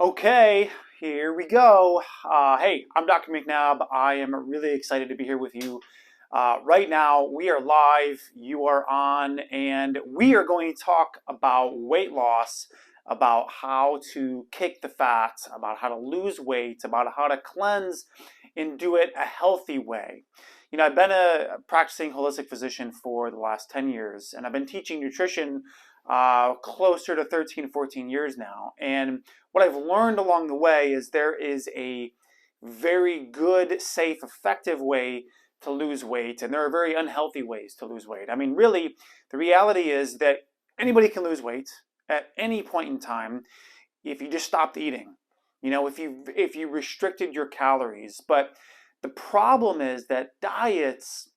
Okay, here we go. Hey, I'm Dr. McNabb. I am really excited to be here with you. Right now, we are live, you are on, and we are going to talk about weight loss, about how to kick the fat, about how to lose weight, about how to cleanse and do it a healthy way. I've been a practicing holistic physician for the last 10 years, and I've been teaching nutrition closer to 13, 14 years now. And what I've learned along the way is there is a very good, safe, effective way to lose weight, and there are very unhealthy ways to lose weight. I mean, really, the reality is that anybody can lose weight at any point in time if you just stopped eating. If you restricted your calories. But the problem is that diets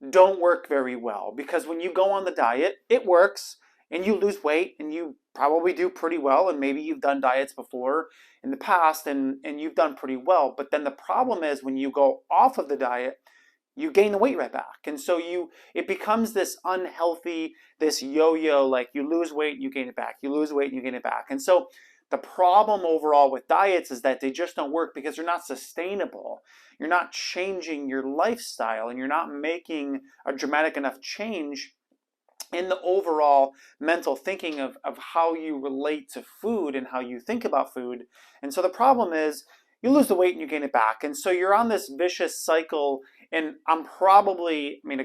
don't work very well, because when you go on the diet, it works and you lose weight and you probably do pretty well, and maybe you've done diets before in the past and you've done pretty well. But then the problem is when you go off of the diet, you gain the weight right back. And so it becomes this unhealthy, this yo-yo, like you lose weight, you gain it back, you lose weight, you gain it back. And so the problem overall with diets is that they just don't work because they're not sustainable. You're not changing your lifestyle and you're not making a dramatic enough change in the overall mental thinking of how you relate to food and how you think about food. And so the problem is you lose the weight and you gain it back. And so you're on this vicious cycle. And I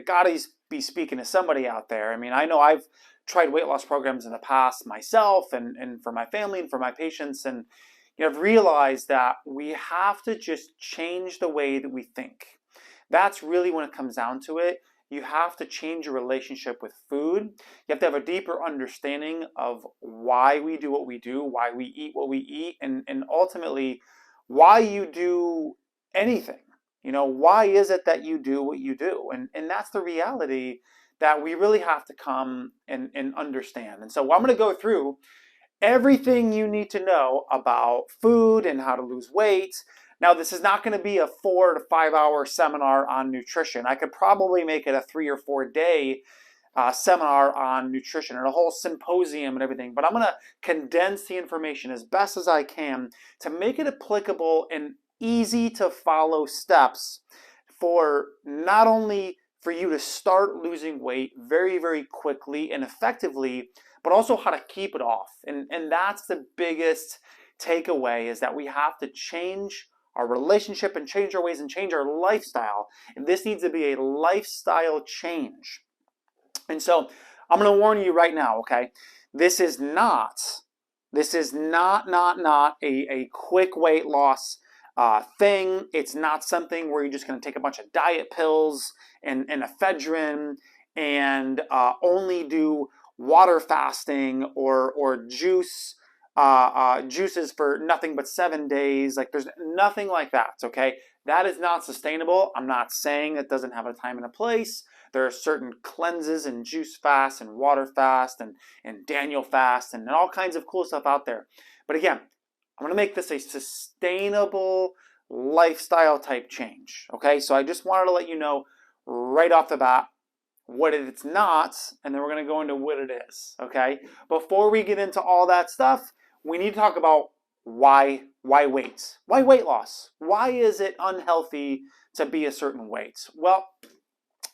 gotta be speaking to somebody out there. I mean, I know I've tried weight loss programs in the past myself and for my family and for my patients. And I've realized that we have to just change the way that we think. That's really when it comes down to it. You have to change your relationship with food. You have to have a deeper understanding of why we do what we do, why we eat what we eat, and ultimately why you do anything. Why is it that you do what you do? And that's the reality that we really have to come and understand. And so I'm going to go through everything you need to know about food and how to lose weight. Now, this is not going to be a 4 to 5 hour seminar on nutrition. I could probably make it a 3 or 4 day seminar on nutrition and a whole symposium and everything, but I'm going to condense the information as best as I can to make it applicable and easy to follow steps for not only for you to start losing weight very, very quickly and effectively, but also how to keep it off. And that's the biggest takeaway, is that we have to change our relationship and change our ways and change our lifestyle. And this needs to be a lifestyle change. And so I'm going to warn you right now, okay? This is not a quick weight loss thing. It's not something where you're just going to take a bunch of diet pills and ephedrine and only do water fasting or juices for nothing but 7 days. Like, there's nothing like that, okay? That is not sustainable. I'm not saying it doesn't have a time and a place. There are certain cleanses and juice fast and water fast and Daniel fast and all kinds of cool stuff out there. But again, I'm going to make this a sustainable lifestyle type change, okay? So I just wanted to let you know right off the bat what it's not, and then we're going to go into what it is, okay? Before we get into all that stuff, we need to talk about why weight? Why weight loss? Why is it unhealthy to be a certain weight? Well,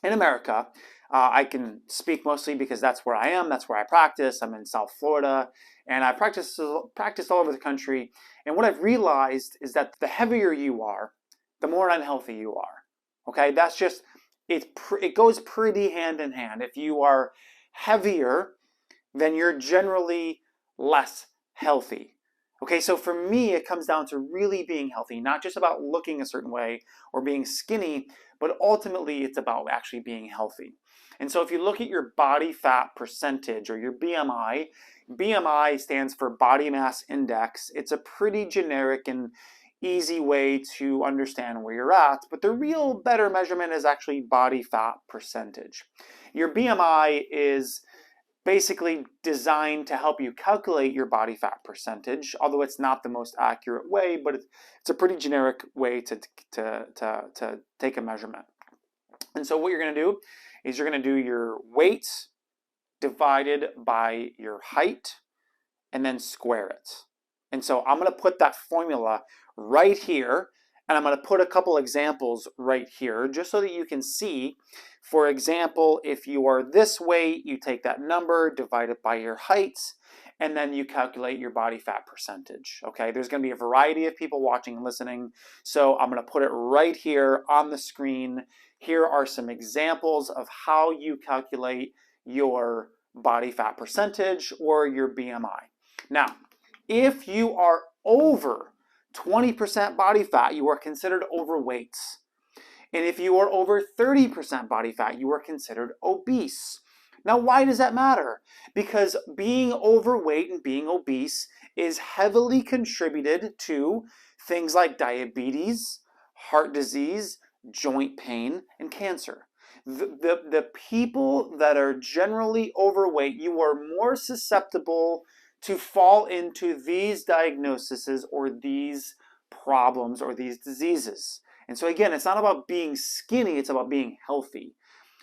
in America, I can speak mostly because that's where I am, that's where I practice. I'm in South Florida, and I practice all over the country. And what I've realized is that the heavier you are, the more unhealthy you are. Okay, that's just, it goes pretty hand in hand. If you are heavier, then you're generally less healthy. Okay, so for me, it comes down to really being healthy, not just about looking a certain way or being skinny, but ultimately it's about actually being healthy. And so if you look at your body fat percentage, or your BMI, BMI stands for body mass index. It's a pretty generic and easy way to understand where you're at, but the real better measurement is actually body fat percentage. Your BMI is basically designed to help you calculate your body fat percentage, although it's not the most accurate way, but it's a pretty generic way to take a measurement. And so what you're going to do is you're going to do your weight divided by your height and then square it. And so I'm going to put that formula right here, and I'm going to put a couple examples right here just so that you can see. For example, if you are this weight, you take that number, divide it by your height, and then you calculate your body fat percentage. Okay, there's going to be a variety of people watching and listening, so I'm going to put it right here on the screen. Here are some examples of how you calculate your body fat percentage or your BMI. Now, if you are over 20% body fat, you are considered overweight. And if you are over 30% body fat, you are considered obese. Now, why does that matter? Because being overweight and being obese is heavily contributed to things like diabetes, heart disease, joint pain, and cancer. The people that are generally overweight, you are more susceptible to fall into these diagnoses or these problems or these diseases. And so again, it's not about being skinny, it's about being healthy.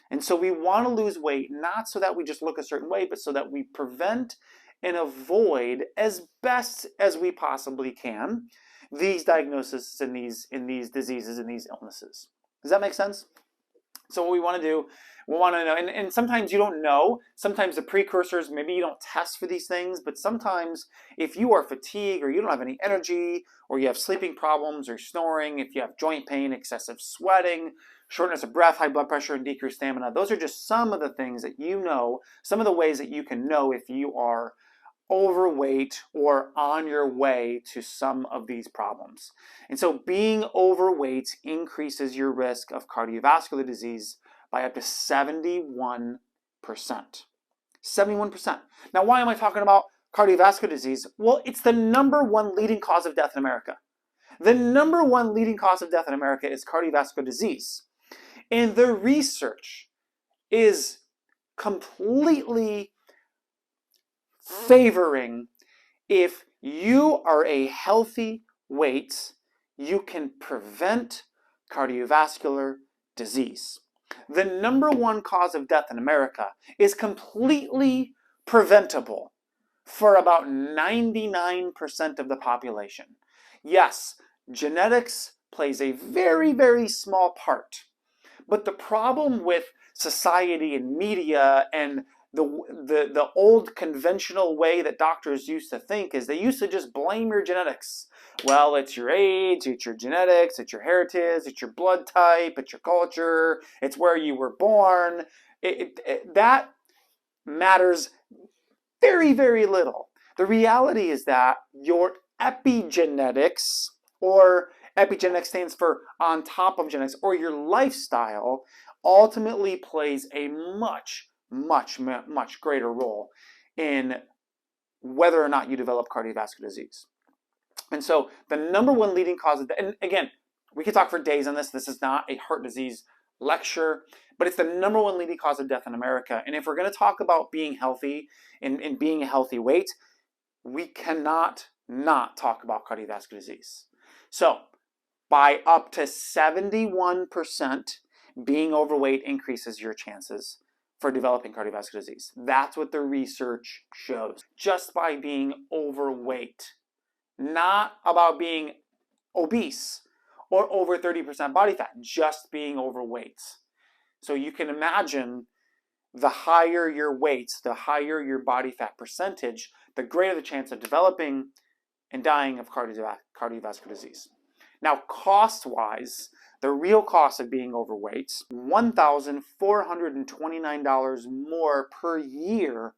And so we want to lose weight, not so that we just look a certain way, but so that we prevent and avoid as best as we possibly can these diagnoses and these diseases and these illnesses. Does that make sense? So what we want to do, we want to know, and sometimes you don't know, sometimes the precursors, maybe you don't test for these things, but sometimes if you are fatigued or you don't have any energy or you have sleeping problems or snoring, if you have joint pain, excessive sweating, shortness of breath, high blood pressure, and decreased stamina, those are just some of the things that you know, some of the ways that you can know if you are overweight or on your way to some of these problems. And so being overweight increases your risk of cardiovascular disease by up to 71%. 71%. Now, why am I talking about cardiovascular disease? Well, it's the #1 leading cause of death in America. The #1 leading cause of death in America is cardiovascular disease. And the research is completely favoring if you are a healthy weight, you can prevent cardiovascular disease. The #1 cause of death in America is completely preventable for about 99% of the population. Yes, genetics plays a very, very small part. But the problem with society and media and the old conventional way that doctors used to think is they used to just blame your genetics. Well, it's your age, it's your genetics, it's your heritage, it's your blood type, it's your culture, it's where you were born. That matters very, very little. The reality is that your epigenetics, or epigenetics stands for on top of genetics, or your lifestyle, ultimately plays a much greater role in whether or not you develop cardiovascular disease. And so the #1 leading cause of death, and again, we could talk for days on this. This is not a heart disease lecture, but it's the #1 leading cause of death in America. And if we're going to talk about being healthy and being a healthy weight, we cannot not talk about cardiovascular disease. So by up to 71%, being overweight increases your chances for developing cardiovascular disease. That's what the research shows. Just by being overweight, not about being obese or over 30% body fat, just being overweight. So you can imagine the higher your weight, the higher your body fat percentage, the greater the chance of developing and dying of cardiovascular disease. Now, cost-wise, the real cost of being overweight, $1,429 more per year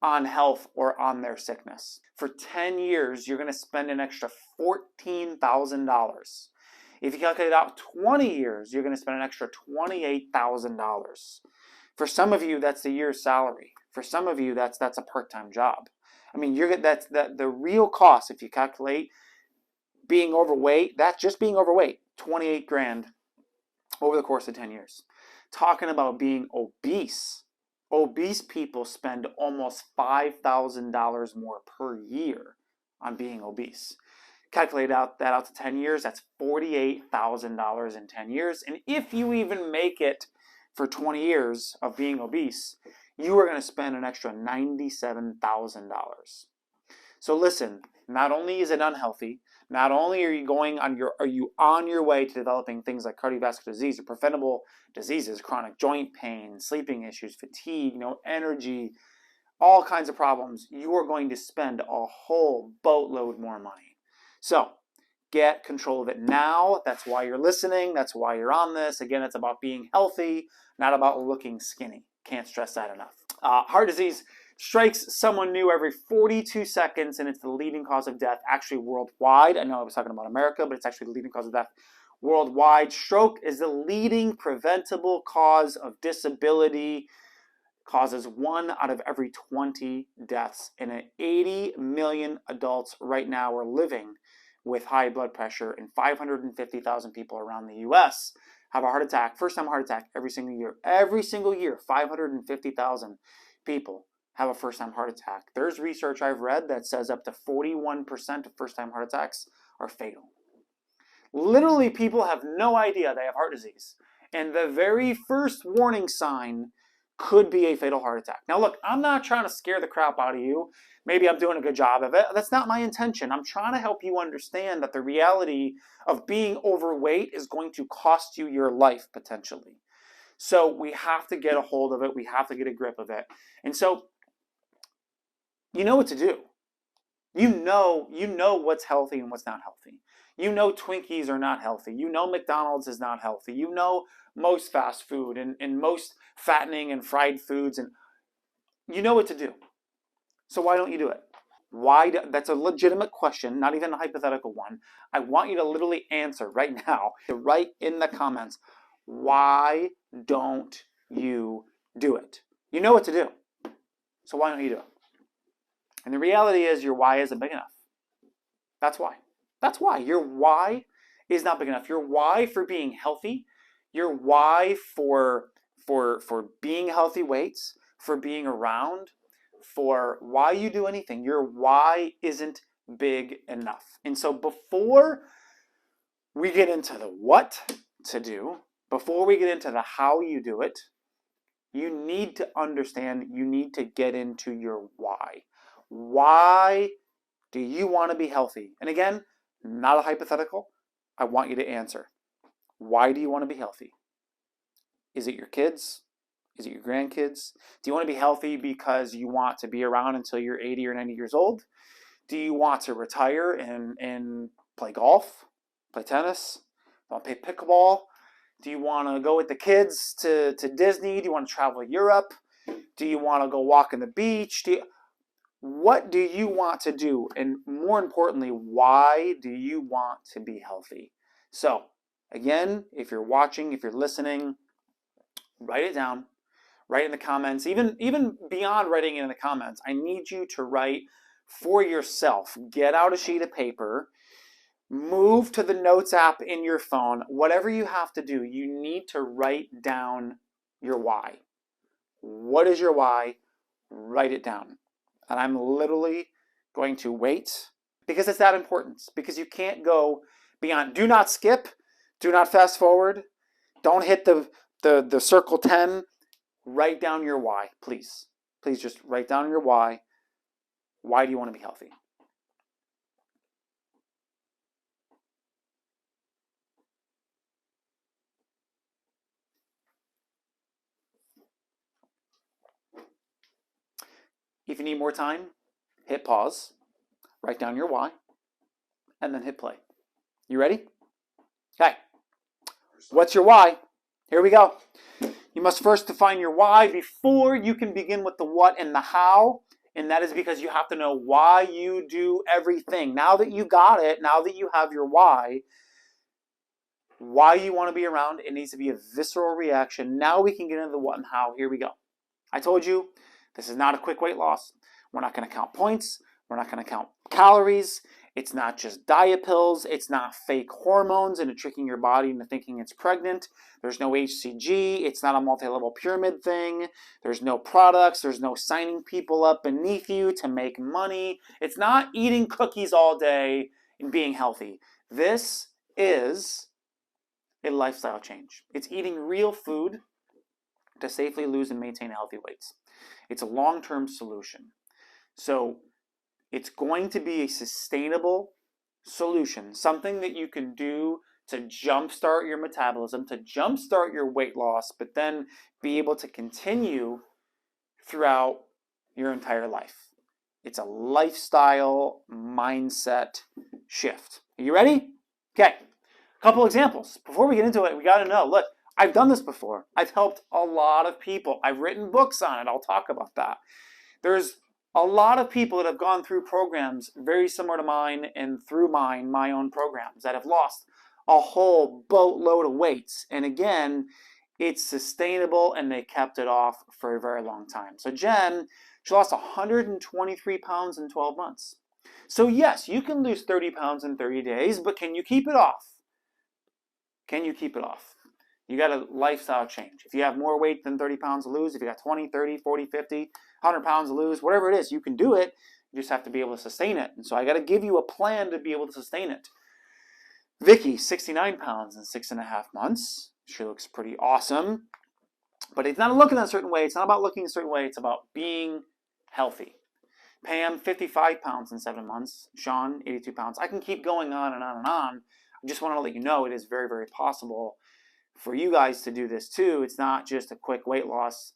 on health or on their sickness. For 10 years, you're going to spend an extra $14,000. If you calculate out 20 years, you're going to spend an extra $28,000. For some of you, that's a year's salary. For some of you, that's a part-time job. I mean, that's the real cost. If you calculate being overweight, that's just being overweight, 28 grand over the course of 10 years. Talking about being obese, obese people spend almost $5,000 more per year on being obese. Calculate that out to 10 years, that's $48,000 in 10 years. And if you even make it for 20 years of being obese, you are going to spend an extra $97,000. So listen, not only is it unhealthy, not only are you on your way to developing things like cardiovascular disease or preventable diseases, chronic joint pain, sleeping issues, fatigue, no energy, all kinds of problems, you are going to spend a whole boatload more money. So get control of it now. That's why you're listening. That's why you're on this. Again, it's about being healthy, not about looking skinny. Can't stress that enough. Heart disease strikes someone new every 42 seconds, and it's the leading cause of death actually worldwide. I know I was talking about America, but it's actually the leading cause of death worldwide. Stroke is the leading preventable cause of disability, causes 1 out of every 20 deaths, and 80 million adults right now are living with high blood pressure, and 550,000 people around the US have a heart attack, first-time heart attack every single year. Every single year, 550,000 people have a first-time heart attack. There's research I've read that says up to 41% of first-time heart attacks are fatal. Literally, people have no idea they have heart disease, and the very first warning sign could be a fatal heart attack. Now look, I'm not trying to scare the crap out of you. Maybe I'm doing a good job of it. That's not my intention. I'm trying to help you understand that the reality of being overweight is going to cost you your life potentially. So we have to get a hold of it. We have to get a grip of it. And so you know what to do. You know what's healthy and what's not healthy. You know Twinkies are not healthy. You know McDonald's is not healthy. You know most fast food and most fattening and fried foods, and you know what to do. So why don't you do it? That's a legitimate question, not even a hypothetical one. I want you to literally answer right now, to write in the comments, why don't you do it? You know what to do. So why don't you do it? And the reality is your why isn't big enough. That's why. That's why. Your why is not big enough. Your why for being healthy, your why for being healthy weights, for being around, for why you do anything, your why isn't big enough. And so before we get into the what to do, before we get into the how you do it, you need to understand, you need to get into your why. Why do you want to be healthy? And again, not a hypothetical. I want you to answer. Why do you want to be healthy? Is it your kids? Is it your grandkids? Do you want to be healthy because you want to be around until you're 80 or 90 years old? Do you want to retire and play golf, play tennis, want to play pickleball? Do you want to go with the kids to Disney? Do you want to travel Europe? Do you want to go walk on the beach? What do you want to do? And more importantly, why do you want to be healthy? So, again, if you're watching, if you're listening, write it down. Write in the comments. Even beyond writing it in the comments, I need you to write for yourself. Get out a sheet of paper. Move to the notes app in your phone. Whatever you have to do, you need to write down your why. What is your why? Write it down. And I'm literally going to wait because it's that important. Because you can't go beyond. Do not skip. Do not fast forward. Don't hit the circle 10. Write down your why, please. Please just write down your why. Why do you want to be healthy? If you need more time, hit pause, write down your why, and then hit play. You ready? Okay. What's your why? Here we go. You must first define your why before you can begin with the what and the how. And that is because you have to know why you do everything. Now that you got it, now that you have your why you want to be around, it needs to be a visceral reaction. Now we can get into the what and how. Here we go. I told you, this is not a quick weight loss. We're not going to count points. We're not going to count calories. It's not just diet pills. It's not fake hormones into tricking your body into thinking it's pregnant. There's no HCG. It's not a multi-level pyramid thing. There's no products. There's no signing people up beneath you to make money. It's not eating cookies all day and being healthy. This is a lifestyle change. It's eating real food to safely lose and maintain healthy weights. It's a long-term solution. So It's going to be a sustainable solution, something that you can do to jumpstart your metabolism, to jumpstart your weight loss, but then be able to continue throughout your entire life. It's a lifestyle mindset shift. Are you ready? Okay, a couple examples. Before we get into it, we got to know, look, I've done this before. I've helped a lot of people. I've written books on it. I'll talk about that. There's a lot of people that have gone through programs very similar to mine and through my own programs that have lost a whole boatload of weights. And again, it's sustainable and they kept it off for a very long time. So Jen, she lost 123 pounds in 12 months. So yes, you can lose 30 pounds in 30 days, but can you keep it off? Can you keep it off? You got a lifestyle change. If you have more weight than 30 pounds to lose, if you got 20, 30, 40, 50, 100 pounds to lose, whatever it is, you can do it. You just have to be able to sustain it. And so I got to give you a plan to be able to sustain it. Vicky, 69 pounds in 6.5 months. She looks pretty awesome. But it's not looking a certain way. It's not about looking a certain way. It's about being healthy. Pam, 55 pounds in 7 months. Sean, 82 pounds. I can keep going on and on and on. I just want to let you know it is very, very possible for you guys to do this too. It's not just a quick weight loss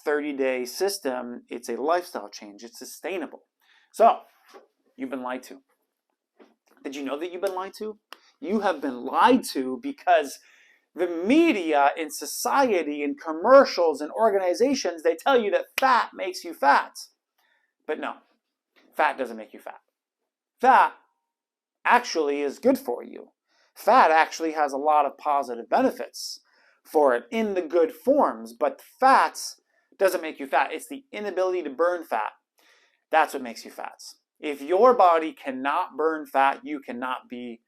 30-day system. It's a lifestyle change. It's sustainable. So, you've been lied to. Did you know that you've been lied to? You have been lied to because the media and society and commercials and organizations, they tell you that fat makes you fat. But no, fat doesn't make you fat. Fat actually is good for you. Fat actually has a lot of positive benefits for it in the good forms, but fat doesn't make you fat. It's the inability to burn fat. That's what makes you fat. If your body cannot burn fat, you cannot be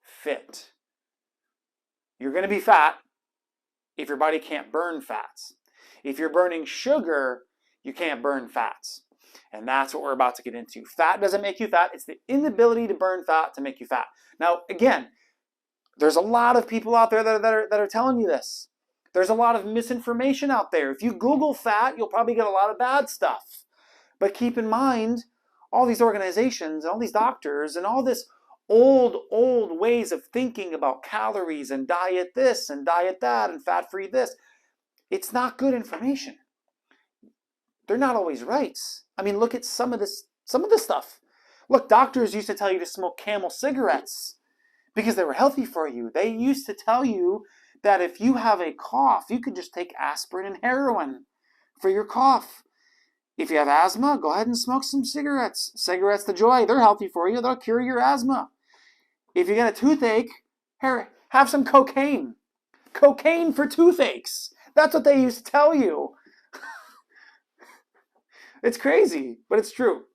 fit. You're going to be fat if your body can't burn fats. If you're burning sugar, you can't burn fats. And that's what we're about to get into. Fat doesn't make you fat. It's the inability to burn fat to make you fat. Now, again, there's a lot of people out there that are telling you this. There's a lot of misinformation out there. If you Google fat, you'll probably get a lot of bad stuff. But keep in mind, all these organizations and all these doctors and all this old ways of thinking about calories and diet this and diet that and fat-free this, it's not good information. They're not always right. I mean, look at some of this stuff. Look, doctors used to tell you to smoke Camel cigarettes because they were healthy for you. They used to tell you that if you have a cough, you could just take aspirin and heroin for your cough. If you have asthma, go ahead and smoke some cigarettes. Cigarettes the joy, they're healthy for you. They'll cure your asthma. If you get a toothache, have some cocaine. Cocaine for toothaches. That's what they used to tell you. It's crazy, but it's true.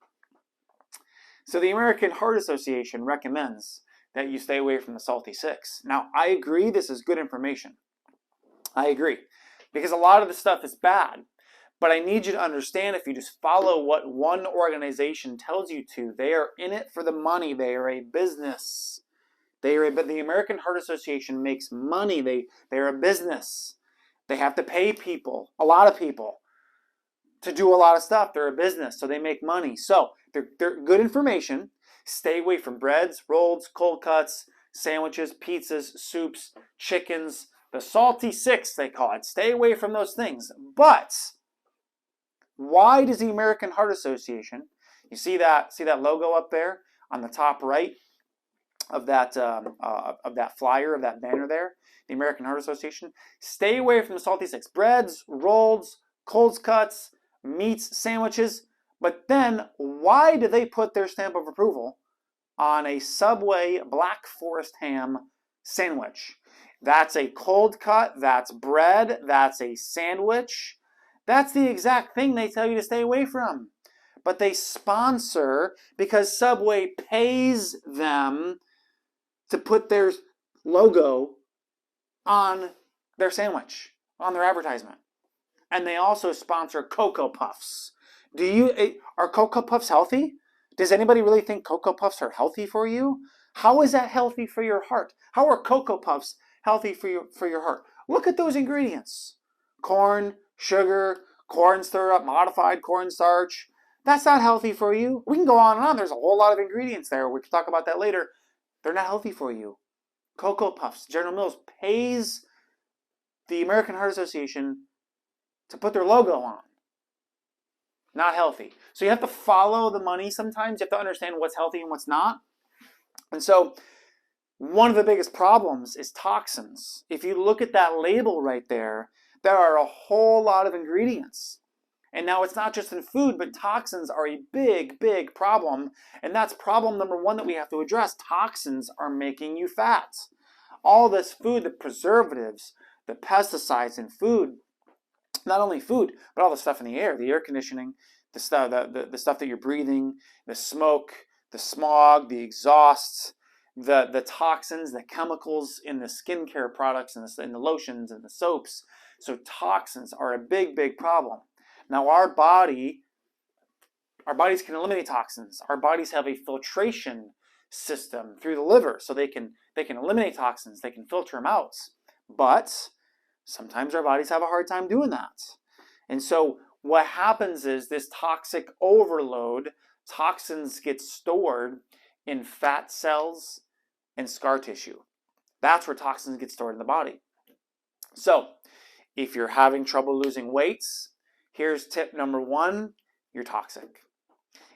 So the American Heart Association recommends that you stay away from the salty six. Now, I agree this is good information. I agree. Because a lot of the stuff is bad. But I need you to understand, if you just follow what one organization tells you to, they are in it for the money. They are a business. But the American Heart Association makes money. They're a business. They have to pay people, a lot of people, to do a lot of stuff. They're a business, so they make money. So they're good information. Stay away from breads, rolls, cold cuts, sandwiches, pizzas, soups, chickens, the salty six, they call it. Stay away from those things. But why does the American Heart Association, you see that logo up there on the top right of that flyer, of that banner there, the American Heart Association? Stay away from the salty six. Breads, rolls, cold cuts, meats, sandwiches. But then, why do they put their stamp of approval on a Subway Black Forest ham sandwich? That's a cold cut, that's bread, that's a sandwich. That's the exact thing they tell you to stay away from. But they sponsor, because Subway pays them to put their logo on their sandwich, on their advertisement. And they also sponsor Cocoa Puffs. Are Cocoa Puffs healthy? Does anybody really think Cocoa Puffs are healthy for you? How is that healthy for your heart? How are Cocoa Puffs healthy for your heart? Look at those ingredients. Corn, sugar, corn syrup, modified cornstarch, That's not healthy for you. We can go on and on. There's a whole lot of ingredients there. We can talk about that later. They're not healthy for you. Cocoa Puffs, General Mills pays the American Heart Association to put their logo on. Not healthy. So you have to follow the money sometimes. You have to understand what's healthy and what's not. And so one of the biggest problems is toxins. If you look at that label right there, there are a whole lot of ingredients. And now it's not just in food, but toxins are a big, big problem. And that's problem number one that we have to address. Toxins are making you fat. All this food, the preservatives, the pesticides in food, not only food, but all the stuff in the air conditioning, the stuff that you're breathing, the smoke, the smog, the exhausts, the toxins, the chemicals in the skincare products and in the lotions and the soaps. So toxins are a big, big problem. Now our bodies can eliminate toxins. Our bodies have a filtration system through the liver, so they can eliminate toxins. They can filter them out. But sometimes our bodies have a hard time doing that. And so what happens is this toxic overload, toxins get stored in fat cells and scar tissue. That's where toxins get stored in the body. So if you're having trouble losing weight, here's tip number one, you're toxic.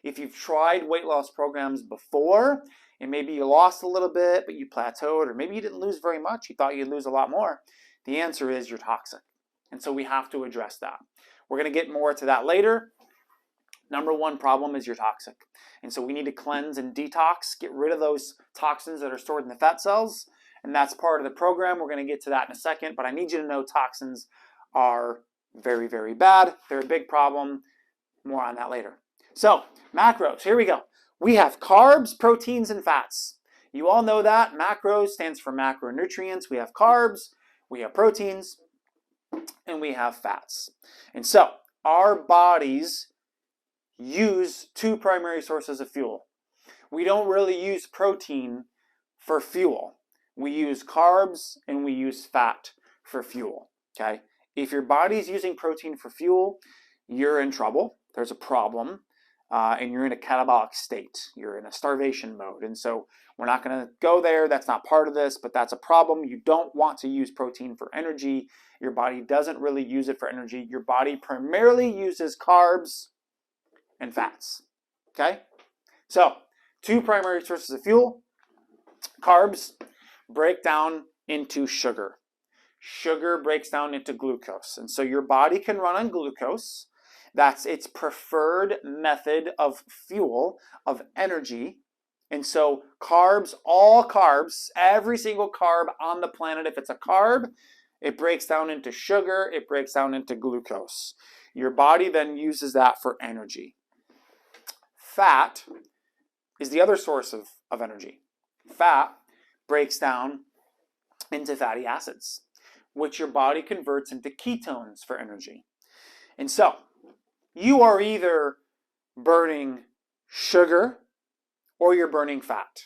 If you've tried weight loss programs before, and maybe you lost a little bit, but you plateaued, or maybe you didn't lose very much, you thought you'd lose a lot more, the answer is you're toxic. And so we have to address that. We're going to get more to that later. Number one problem is you're toxic. And so we need to cleanse and detox, get rid of those toxins that are stored in the fat cells. And that's part of the program. We're going to get to that in a second. But I need you to know toxins are very, very bad. They're a big problem. More on that later. So macros, here we go. We have carbs, proteins, and fats. You all know that. Macros stands for macronutrients. We have carbs, we have proteins, and we have fats. And so our bodies use two primary sources of fuel. We don't really use protein for fuel. We use carbs and we use fat for fuel. Okay? If your body's using protein for fuel, you're in trouble. There's a problem. And you're in a catabolic state. You're in a starvation mode. And so we're not going to go there. That's not part of this, but that's a problem. You don't want to use protein for energy. Your body doesn't really use it for energy. Your body primarily uses carbs and fats. Okay? So, two primary sources of fuel. Carbs break down into sugar. Sugar breaks down into glucose. And so your body can run on glucose. That's its preferred method of fuel, of energy. And so carbs, all carbs, every single carb on the planet, if it's a carb, it breaks down into sugar, it breaks down into glucose. Your body then uses that for energy. Fat is the other source of energy. Fat breaks down into fatty acids, which your body converts into ketones for energy. And so you are either burning sugar or you're burning fat.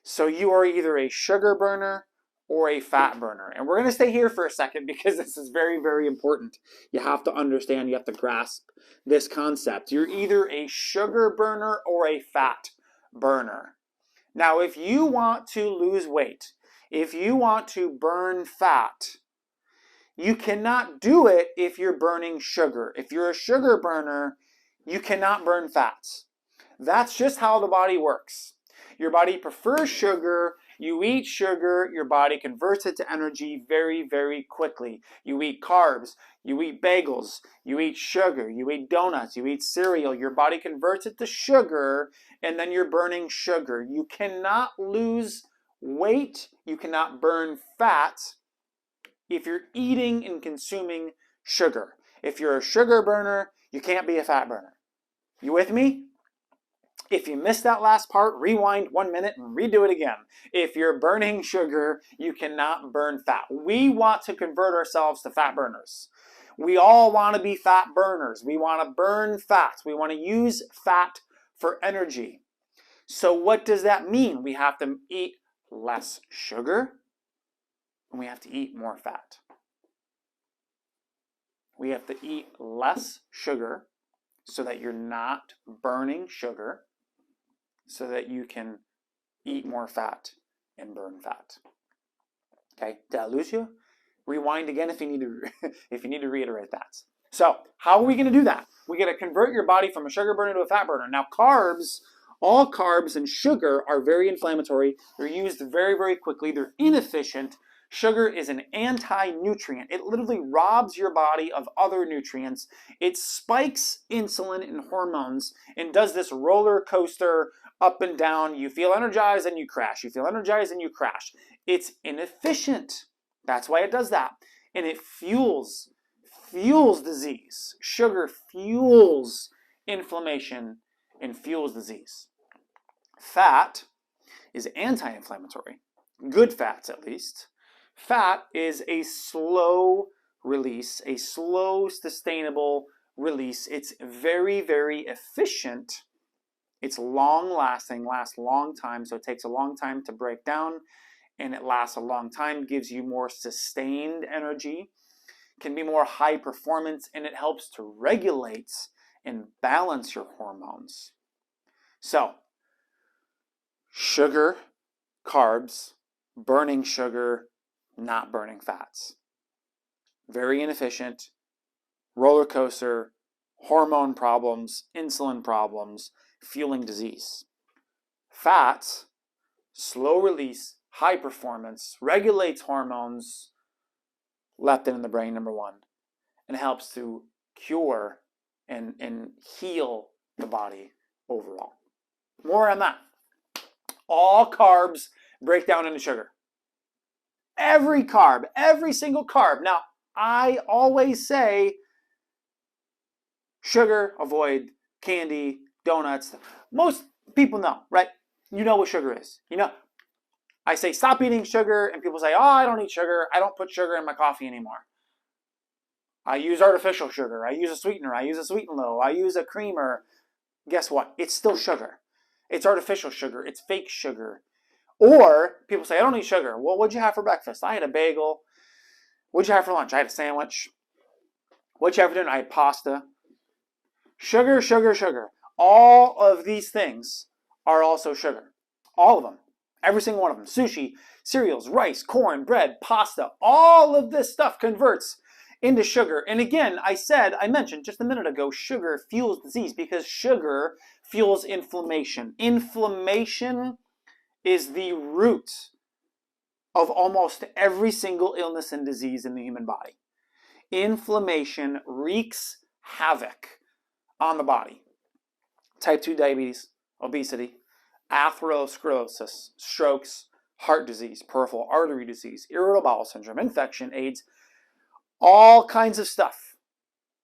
So you are either a sugar burner or a fat burner. And we're going to stay here for a second because this is very, very important. You have to understand, you have to grasp this concept. You're either a sugar burner or a fat burner. Now, if you want to lose weight, if you want to burn fat, you cannot do it if you're burning sugar. If you're a sugar burner, you cannot burn fats. That's just how the body works. Your body prefers sugar. You eat sugar, your body converts it to energy very, very quickly. You eat carbs, you eat bagels, you eat sugar, you eat donuts, you eat cereal. Your body converts it to sugar, and then you're burning sugar. You cannot lose weight. You cannot burn fat if you're eating and consuming sugar. If you're a sugar burner, you can't be a fat burner. You with me? If you missed that last part, rewind 1 minute and redo it again. If you're burning sugar, you cannot burn fat. We want to convert ourselves to fat burners. We all want to be fat burners. We want to burn fat. We want to use fat for energy. So what does that mean? We have to eat less sugar, and we have to eat more fat. We have to eat less sugar, so that you're not burning sugar, so that you can eat more fat and burn fat. Okay, did I lose you? Rewind again if you need to if you need to reiterate that. So how are we going to do that? We're going to convert your body from a sugar burner to a fat burner. Now carbs, all carbs and sugar are very inflammatory. They're used very, very quickly. They're inefficient. Sugar is an anti-nutrient. It literally robs your body of other nutrients. It spikes insulin and hormones and does this roller coaster up and down. You feel energized and you crash. You feel energized and you crash. It's inefficient. That's why it does that. And it fuels disease. Sugar fuels inflammation and fuels disease. Fat is anti-inflammatory. Good fats, at least. Fat is a slow release, a slow, sustainable release. It's very, very efficient. It's long-lasting, lasts a long time, so it takes a long time to break down, and it lasts a long time, gives you more sustained energy, can be more high performance, and it helps to regulate and balance your hormones. So, sugar, carbs, burning sugar, not burning fats. Very inefficient, roller coaster, hormone problems, insulin problems, fueling disease. Fats, slow release, high performance, regulates hormones, leptin in the brain, number one, and helps to cure and heal the body overall. More on that. All carbs break down into sugar. Every carb, every single carb. Now, I always say sugar, avoid candy, donuts. Most people know, right? You know what sugar is. You know, I say stop eating sugar, and people say, oh, I don't eat sugar. I don't put sugar in my coffee anymore. I use artificial sugar. I use a sweetener. I use a Sweet and Low. I use a creamer. Guess what? It's still sugar. It's artificial sugar. It's fake sugar. Or people say, I don't eat sugar. Well, what'd you have for breakfast? I had a bagel. What'd you have for lunch? I had a sandwich. What'd you have for dinner? I had pasta. Sugar, sugar, sugar. All of these things are also sugar. All of them. Every single one of them. Sushi, cereals, rice, corn, bread, pasta. All of this stuff converts into sugar. And again, I mentioned just a minute ago, sugar fuels disease because sugar fuels inflammation. Inflammation is the root of almost every single illness and disease in the human body. Inflammation wreaks havoc on the body. Type 2 diabetes, obesity, atherosclerosis, strokes, heart disease, peripheral artery disease, irritable bowel syndrome, infection, AIDS, all kinds of stuff.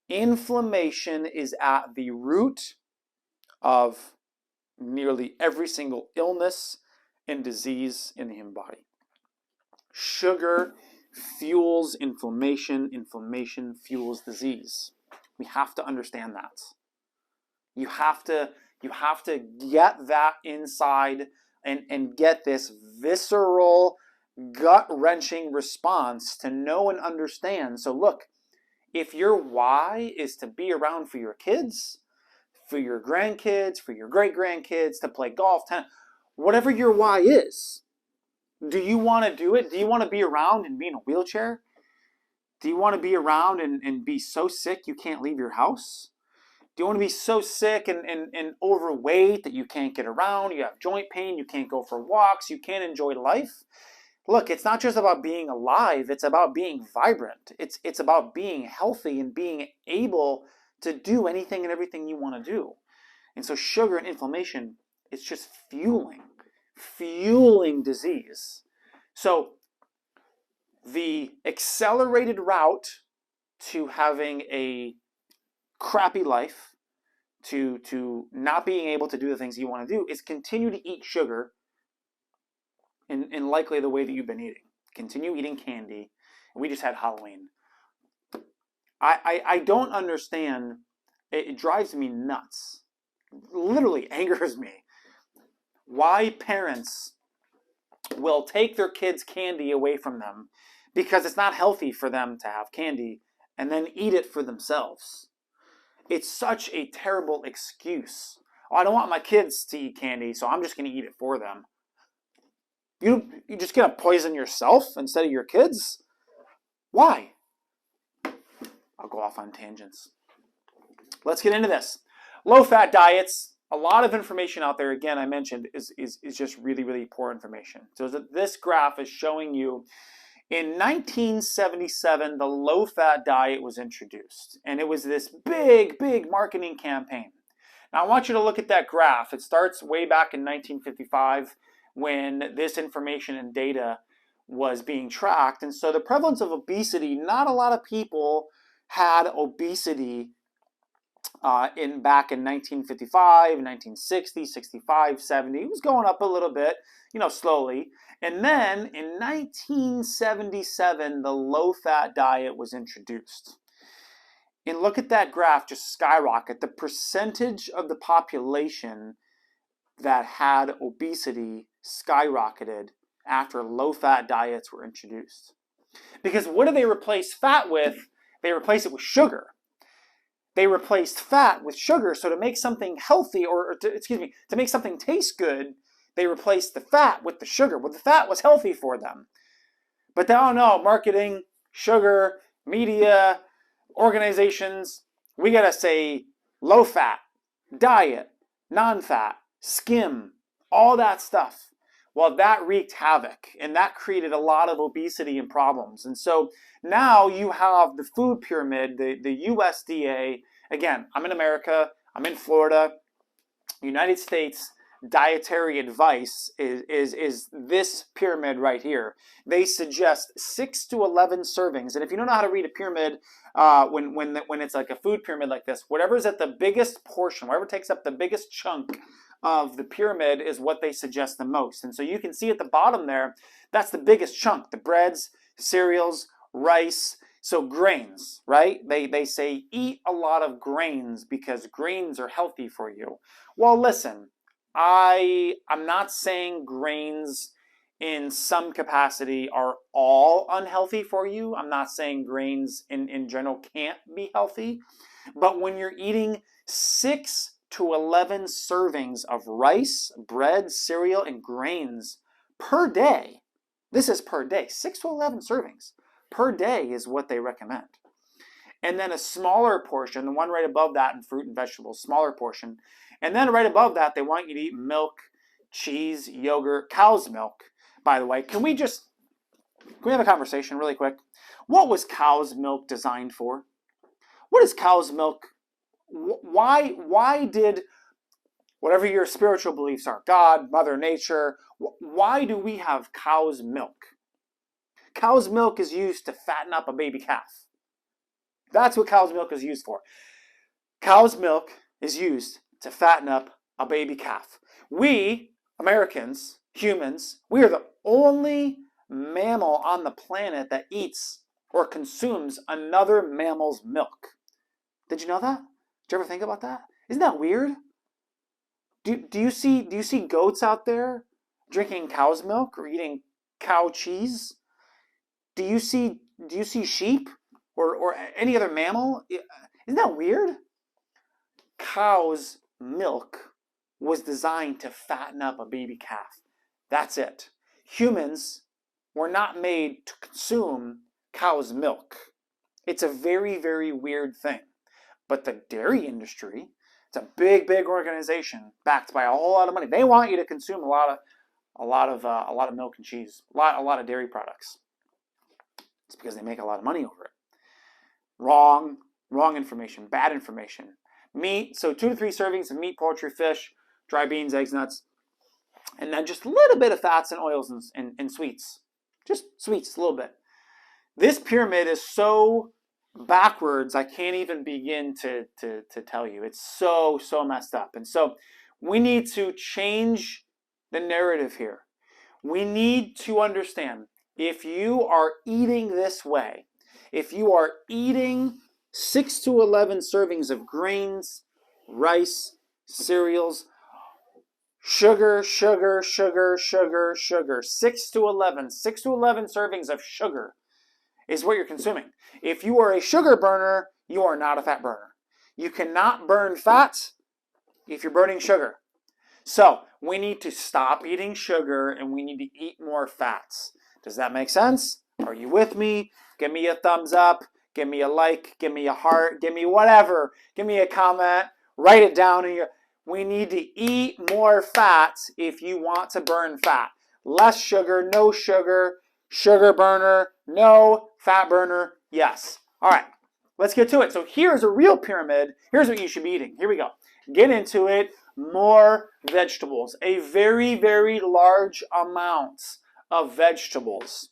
Inflammation is at the root of nearly every single illness and disease in the human body. Sugar fuels inflammation. Inflammation fuels disease. We have to understand that. You have to get that inside and get this visceral, gut-wrenching response to know and understand. So look, if your why is to be around for your kids, for your grandkids, for your great-grandkids, to play golf, tennis, whatever your why is, do you want to do it? Do you want to be around and be in a wheelchair? Do you want to be around and be so sick you can't leave your house? Do you want to be so sick and overweight that you can't get around? You have joint pain, you can't go for walks, you can't enjoy life? Look, it's not just about being alive, it's about being vibrant. It's about being healthy and being able to do anything and everything you want to do. And so sugar and inflammation, it's just fueling disease. So the accelerated route to having a crappy life, to not being able to do the things you want to do, is continue to eat sugar in likely the way that you've been eating. Continue eating candy. We just had Halloween. I don't understand. It drives me nuts. Literally angers me. Why parents will take their kids' candy away from them because it's not healthy for them to have candy and then eat it for themselves. It's such a terrible excuse. Oh, I don't want my kids to eat candy, so I'm just going to eat it for them. You're just going to poison yourself instead of your kids? Why? I'll go off on tangents. Let's get into this. Low-fat diets. A lot of information out there, again, I mentioned, is just really, really poor information. So this graph is showing you in 1977, the low-fat diet was introduced, and it was this big, big marketing campaign. Now, I want you to look at that graph. It starts way back in 1955 when this information and data was being tracked. And so the prevalence of obesity, not a lot of people had obesity back in 1955, 1960, 65, 70. It was going up a little bit, slowly. And then in 1977, the low-fat diet was introduced. And look at that graph just skyrocket. The percentage of the population that had obesity skyrocketed after low-fat diets were introduced. Because what do they replace fat with? They replace it with sugar. They replaced fat with sugar. So to make something healthy, to make something taste good, they replaced the fat with the sugar. Well, the fat was healthy for them. But now, no, marketing, sugar, media, organizations, we got to say low-fat, diet, non-fat, skim, all that stuff. Well, that wreaked havoc, and that created a lot of obesity and problems. And so now you have the food pyramid, the USDA. Again, I'm in America, I'm in Florida, United States. Dietary advice is this pyramid right here. They suggest 6 to 11 servings. And if you don't know how to read a pyramid, when it's like a food pyramid like this, whatever's at the biggest portion, whatever takes up the biggest chunk of the pyramid is what they suggest the most. And so you can see at the bottom there, that's the biggest chunk, the breads, cereals, rice, so grains, right? They say eat a lot of grains because grains are healthy for you. Well, listen, I'm not saying grains in some capacity are all unhealthy for you. I'm not saying grains in general can't be healthy. But when you're eating 6 to 11 servings of rice, bread, cereal, and grains per day, this is per day, 6 to 11 servings per day is what they recommend. And then a smaller portion, the one right above that in fruit and vegetables, smaller portion. And then right above that, they want you to eat milk, cheese, yogurt, cow's milk. By the way, can we have a conversation really quick? What was cow's milk designed for? What is cow's milk? Why did, whatever your spiritual beliefs are, God, Mother Nature, why do we have cow's milk? Cow's milk is used to fatten up a baby calf. That's what cow's milk is used for. Cow's milk is used to fatten up a baby calf. We, Americans, humans, we are the only mammal on the planet that eats or consumes another mammal's milk. Did you know that? Did you ever think about that? Isn't that weird? Do you see goats out there drinking cow's milk or eating cow cheese? Do you see sheep or any other mammal? Isn't that weird? Cow's milk was designed to fatten up a baby calf. That's it. Humans were not made to consume cow's milk. It's a very, very weird thing. But the dairy industry, it's a big, big organization backed by a whole lot of money. They want you to consume a lot of milk and cheese, a lot of dairy products. It's because they make a lot of money over it. Wrong information, bad information. Meat, so 2 to 3 servings of meat, poultry, fish, dry beans, eggs, nuts, and then just a little bit of fats and oils and sweets. Just sweets, a little bit. This pyramid is so backwards, I can't even begin to tell you. It's so messed up. And so we need to change the narrative here. We need to understand, if you are eating this way, if you are eating 6 to 11 servings of grains, rice, cereals, sugar, 6 to 11 servings of sugar is what you're consuming. If you are a sugar burner, you are not a fat burner. You cannot burn fat if you're burning sugar. So we need to stop eating sugar and we need to eat more fats. Does that make sense? Are you with me? Give me a thumbs up. Give me a like. Give me a heart. Give me whatever. Give me a comment. Write it down. We need to eat more fats if you want to burn fat. Less sugar, no sugar. Sugar burner, no. Fat burner, yes. All right, let's get to it. So here's a real pyramid. Here's what you should be eating. Here we go. Get into it. More vegetables. A very, very large amount of vegetables.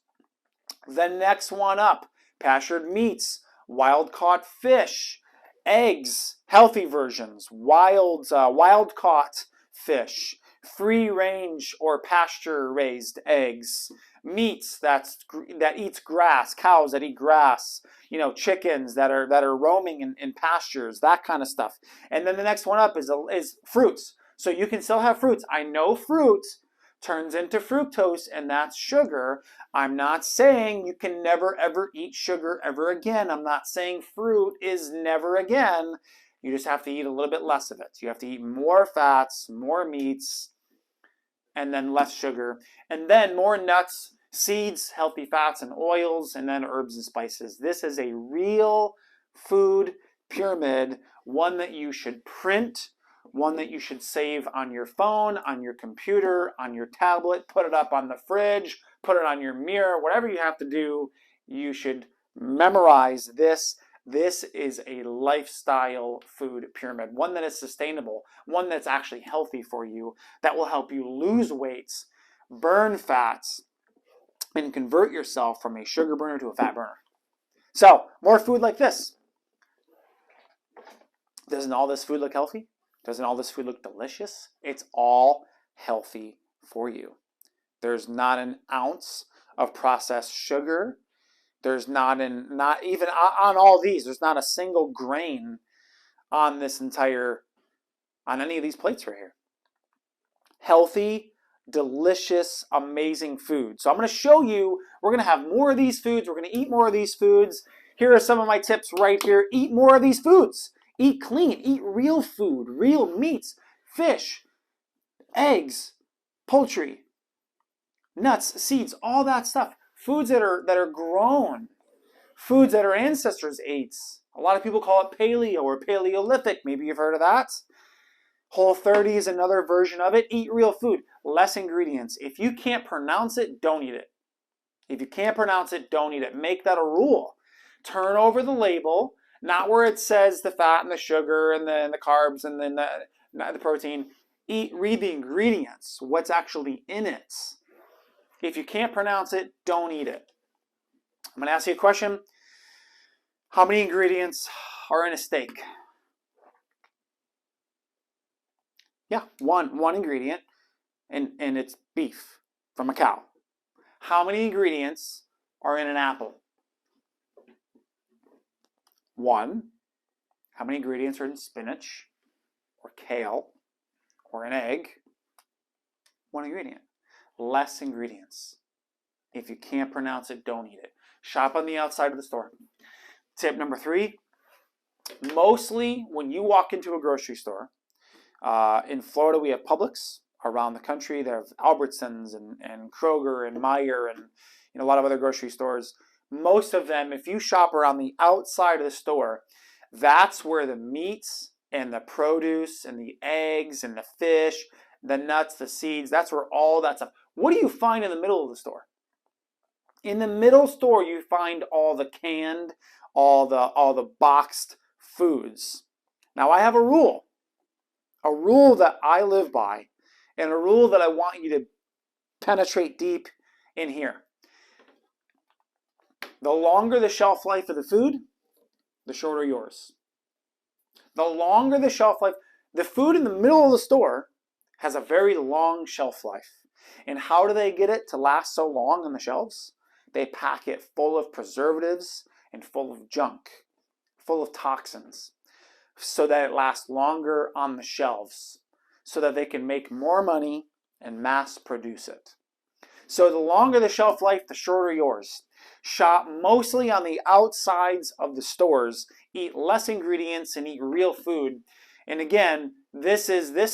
The next one up, pastured meats, wild-caught fish, eggs, healthy versions, wild-caught fish, free-range or pasture-raised eggs, meats that eats grass, cows that eat grass, chickens that are roaming in pastures, that kind of stuff. And then the next one up is fruits. So you can still have fruits. I know fruit turns into fructose, and that's sugar. I'm not saying you can never ever eat sugar ever again. I'm not saying fruit is never again. You just have to eat a little bit less of it. You have to eat more fats, more meats, and then less sugar, and then more nuts, seeds, healthy fats, and oils, and then herbs and spices. This is a real food pyramid, one that you should print, one that you should save on your phone, on your computer, on your tablet, put it up on the fridge, put it on your mirror, whatever you have to do, you should memorize this. This is a lifestyle food pyramid, one that is sustainable, one that's actually healthy for you, that will help you lose weights, burn fats, and convert yourself from a sugar burner to a fat burner. So, more food like this. Doesn't all this food look healthy? Doesn't all this food look delicious? It's all healthy for you. There's not an ounce of processed sugar. There's not even on all these, there's not a single grain on any of these plates right here. Healthy, delicious, amazing food. So I'm going to show you, we're going to have more of these foods. We're going to eat more of these foods. Here are some of my tips right here. Eat more of these foods. Eat clean. Eat real food, real meats, fish, eggs, poultry, nuts, seeds, all that stuff. Foods that are grown. Foods that our ancestors ate. A lot of people call it paleo or Paleolithic. Maybe you've heard of that. Whole30 is another version of it. Eat real food. Less ingredients. If you can't pronounce it, don't eat it. If you can't pronounce it, don't eat it. Make that a rule. Turn over the label, not where it says the fat and the sugar and the carbs and then the protein. Read the ingredients, what's actually in it. If you can't pronounce it, don't eat it. I'm going to ask you a question. How many ingredients are in a steak? Yeah, one ingredient, and it's beef from a cow. How many ingredients are in an apple? One. How many ingredients are in spinach or kale or an egg? One ingredient. Less ingredients. If you can't pronounce it, don't eat it. Shop on the outside of the store. Tip number 3, mostly when you walk into a grocery store, in Florida we have Publix. Around the country there are Albertsons and Kroger and Meijer and a lot of other grocery stores. Most of them, if you shop around the outside of the store, that's where the meats and the produce and the eggs and the fish, the nuts, the seeds, that's where all that stuff. What do you find in the middle of the store? In the middle store, you find all the canned, all the boxed foods. Now, I have a rule that I live by, and a rule that I want you to penetrate deep in here. The longer the shelf life of the food, the shorter yours. The longer the shelf life, the food in the middle of the store has a very long shelf life. And how do they get it to last so long on the shelves? They pack it full of preservatives and full of junk, full of toxins, so that it lasts longer on the shelves, so that they can make more money and mass produce it. So the longer the shelf life, the shorter yours. Shop mostly on the outsides of the stores. Eat less ingredients and eat real food. And again, this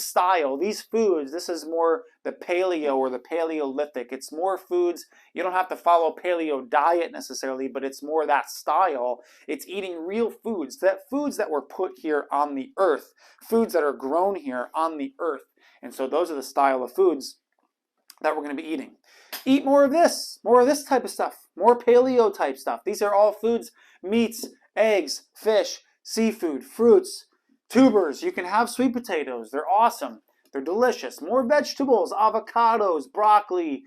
style, these foods, this is more the paleo or the Paleolithic. It's more foods. You don't have to follow paleo diet necessarily, but it's more that style. It's eating real foods that were put here on the earth, foods that are grown here on the earth. And so those are the style of foods that we're going to be eating. Eat more of this type of stuff, more paleo type stuff. These are all foods: meats, eggs, fish, seafood, fruits, tubers. You can have sweet potatoes. They're awesome. They're delicious. More vegetables, avocados, broccoli,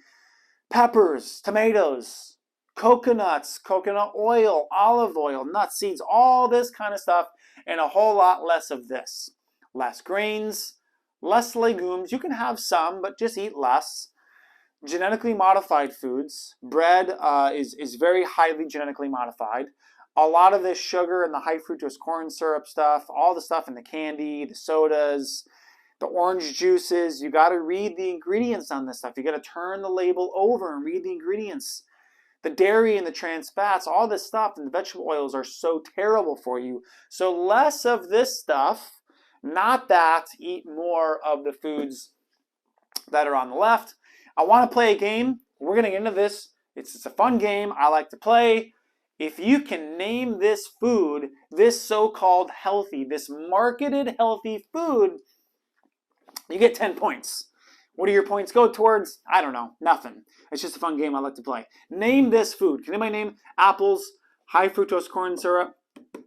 peppers, tomatoes, coconuts, coconut oil, olive oil, nuts, seeds, all this kind of stuff, and a whole lot less of this. Less grains, less legumes. You can have some, but just eat less. Genetically modified foods. Bread is very highly genetically modified. A lot of this sugar and the high fructose corn syrup stuff, all the stuff in the candy, the sodas, the orange juices, you got to read the ingredients on this stuff. You got to turn the label over and read the ingredients. The dairy and the trans fats, all this stuff, and the vegetable oils are so terrible for you. So less of this stuff, not that. Eat more of the foods that are on the left. I want to play a game. We're going to get into this. It's a fun game I like to play. If you can name this food, this so-called healthy, this marketed healthy food, you get 10 points. What do your points go towards? I don't know. Nothing. It's just a fun game I like to play. Name this food. Can anybody name apples, high fructose corn syrup,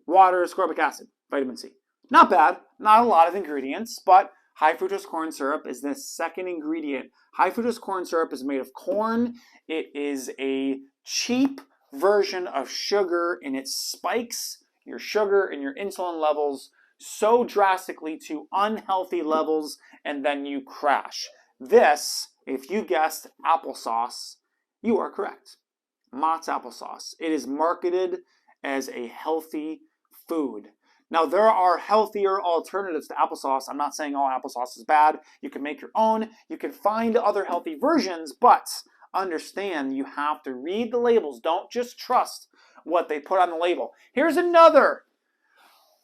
water, ascorbic acid, vitamin C? Not bad. Not a lot of ingredients, but high fructose corn syrup is the second ingredient. High fructose corn syrup is made of corn. It is a cheap version of sugar, and it spikes your sugar and your insulin levels so drastically to unhealthy levels, and then you crash. This, if you guessed applesauce, you are correct. Mott's applesauce. It is marketed as a healthy food. Now, there are healthier alternatives to applesauce. I'm not saying all applesauce is bad. You can make your own. You can find other healthy versions, but understand you have to read the labels. Don't just trust what they put on the label. Here's another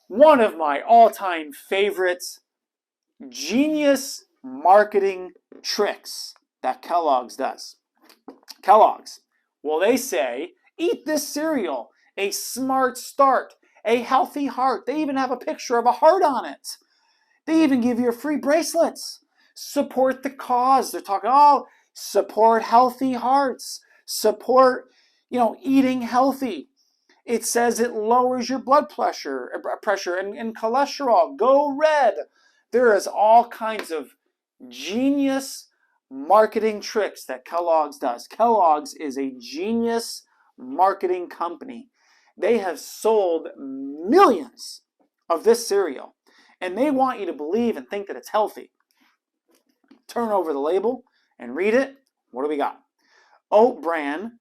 one of my all-time favorites, genius marketing tricks that Kellogg's does. Kellogg's, well, they say, eat this cereal, a smart start, a healthy heart. They even have a picture of a heart on it. They even give you free bracelets. Support the cause. They're talking, oh, support healthy hearts. Support, eating healthy. It says it lowers your blood pressure and cholesterol. Go red. There is all kinds of genius marketing tricks that Kellogg's does. Kellogg's is a genius marketing company. They have sold millions of this cereal, and they want you to believe and think that it's healthy. Turn over the label and read it. What do we got? Oat bran,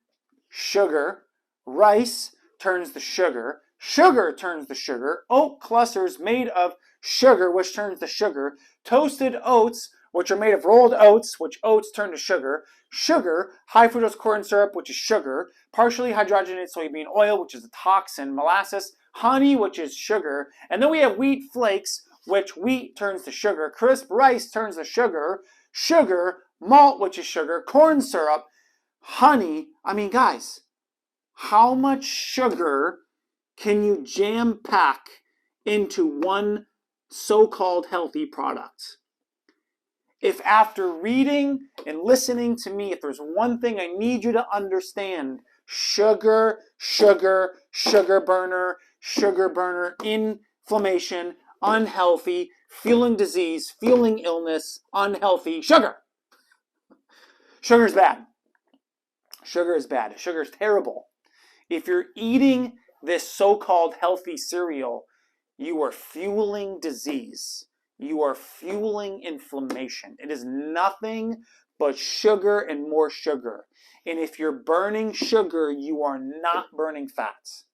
sugar, rice turns to sugar, sugar turns to sugar, oat clusters made of sugar, which turns to sugar, toasted oats, which are made of rolled oats, which oats turn to sugar, sugar, high fructose corn syrup, which is sugar, partially hydrogenated soybean oil, which is a toxin, molasses, honey, which is sugar, and then we have wheat flakes, which wheat turns to sugar, crisp rice turns to sugar, sugar, malt, which is sugar, corn syrup, honey. I mean, guys, how much sugar can you jam pack into one so-called healthy product? If after reading and listening to me, if there's one thing I need you to understand, sugar, sugar, sugar burner, inflammation, unhealthy, feeling disease, feeling illness, unhealthy, sugar. Sugar is bad. Sugar is bad. Sugar is terrible. If you're eating this so-called healthy cereal, you are fueling disease. You are fueling inflammation. It is nothing but sugar and more sugar. And if you're burning sugar, you are not burning fats.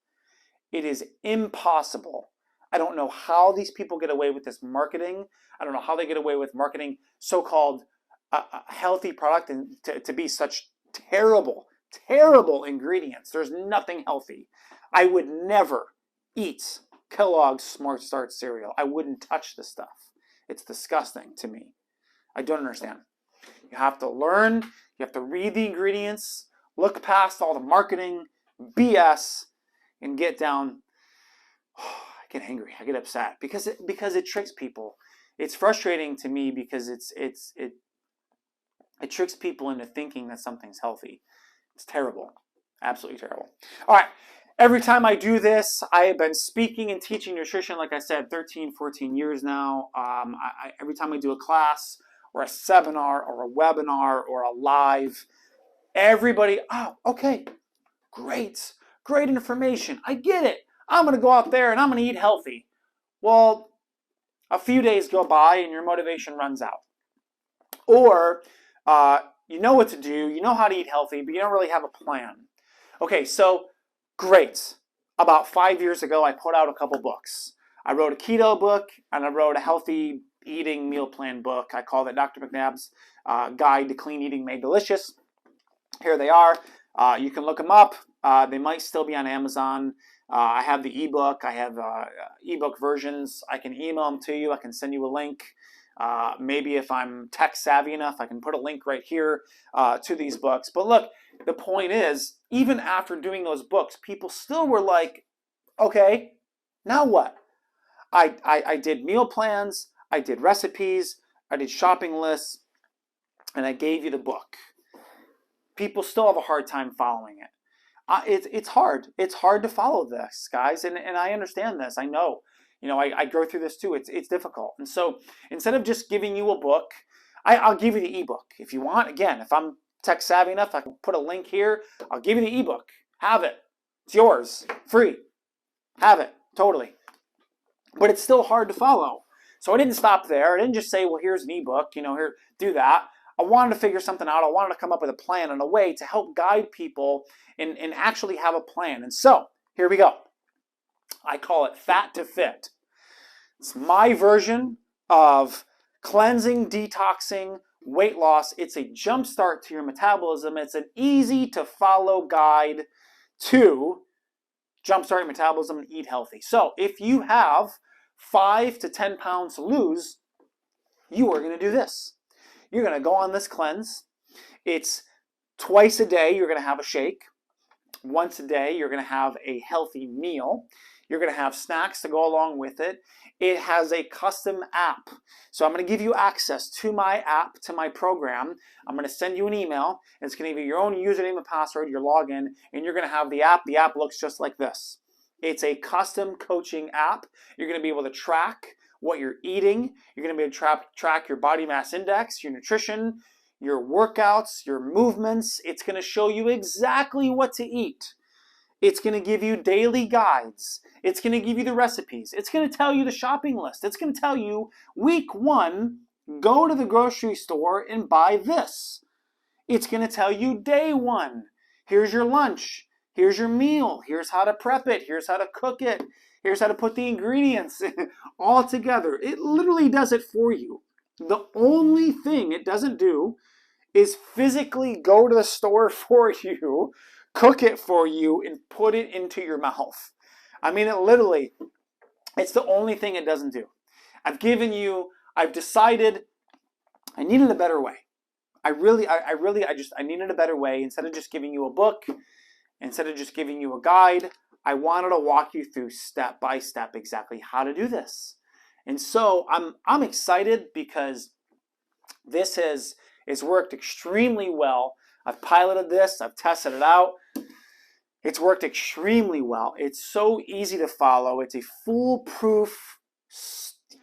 It is impossible. I don't know how these people get away with this marketing. I don't know how they get away with marketing so-called healthy product and to be such terrible Terrible ingredients. There's nothing healthy. I would never eat Kellogg's Smart Start cereal. I wouldn't touch the stuff. It's disgusting to me. I don't understand. You have to learn. You have to read the ingredients, look past all the marketing, BS, and get down. I get angry. I get upset because it tricks people. It's frustrating to me because it tricks people into thinking that something's healthy. It's terrible. Absolutely terrible. All right. Every time I do this, I have been speaking and teaching nutrition, like I said, 13, 14 years now. Every time I do a class or a seminar or a webinar or a live, everybody, oh, okay, great information. I get it. I'm going to go out there and I'm going to eat healthy. Well, a few days go by and your motivation runs out. Or you know what to do, you know how to eat healthy, but you don't really have a plan. Okay, so great. About 5 years ago, I put out a couple books. I wrote a keto book and I wrote a healthy eating meal plan book. I called it Dr. McNabb's Guide to Clean Eating Made Delicious. Here they are. You can look them up. They might still be on Amazon. I have the ebook. I have ebook versions. I can email them to you. I can send you a link. Maybe if I'm tech savvy enough, I can put a link right here to these books. But look, the point is, even after doing those books, people still were like, okay, now what? I did meal plans, I did recipes, I did shopping lists, and I gave you the book. People still have a hard time following it. It's hard. It's hard to follow this, guys, and I understand this. I know. You know, I go through this too. It's difficult. And so instead of just giving you a book, I'll give you the ebook. If you want, again, if I'm tech savvy enough, I can put a link here. I'll give you the ebook. Have it. It's yours. Free. Have it. Totally. But it's still hard to follow. So I didn't stop there. I didn't just say, well, here's an ebook. You know, here, do that. I wanted to figure something out. I wanted to come up with a plan and a way to help guide people and actually have a plan. And so here we go. I call it Fat to Fit. It's my version of cleansing, detoxing, weight loss. It's a jumpstart to your metabolism. It's an easy to follow guide to jumpstart your metabolism and eat healthy. So if you have 5 to 10 pounds to lose, you are going to do this. You're going to go on this cleanse. It's twice a day you're going to have a shake. Once a day you're going to have a healthy meal. You're going to have snacks to go along with it. It has a custom app. So I'm going to give you access to my app, to my program. I'm going to send you an email. It's going to be your own username and password, your login, and you're going to have the app. The app looks just like this. It's a custom coaching app. You're going to be able to track what you're eating. You're going to be able to track your body mass index, your nutrition, your workouts, your movements. It's going to show you exactly what to eat. It's going to give you daily guides. It's going to give you the recipes. It's going to tell you the shopping list. It's going to tell you, week 1, go to the grocery store and buy this. It's going to tell you day 1, here's your lunch. Here's your meal. Here's how to prep it. Here's how to cook it. Here's how to put the ingredients all together. It literally does it for you. The only thing it doesn't do is physically go to the store for you, cook it for you, and put it into your mouth. I mean, it's the only thing it doesn't do. I've decided I needed a better way. I needed a better way. Instead of just giving you a book, instead of just giving you a guide, I wanted to walk you through step by step exactly how to do this. And so I'm excited because this has worked extremely well. I've piloted this, I've tested it out. It's worked extremely well. It's so easy to follow. It's a foolproof,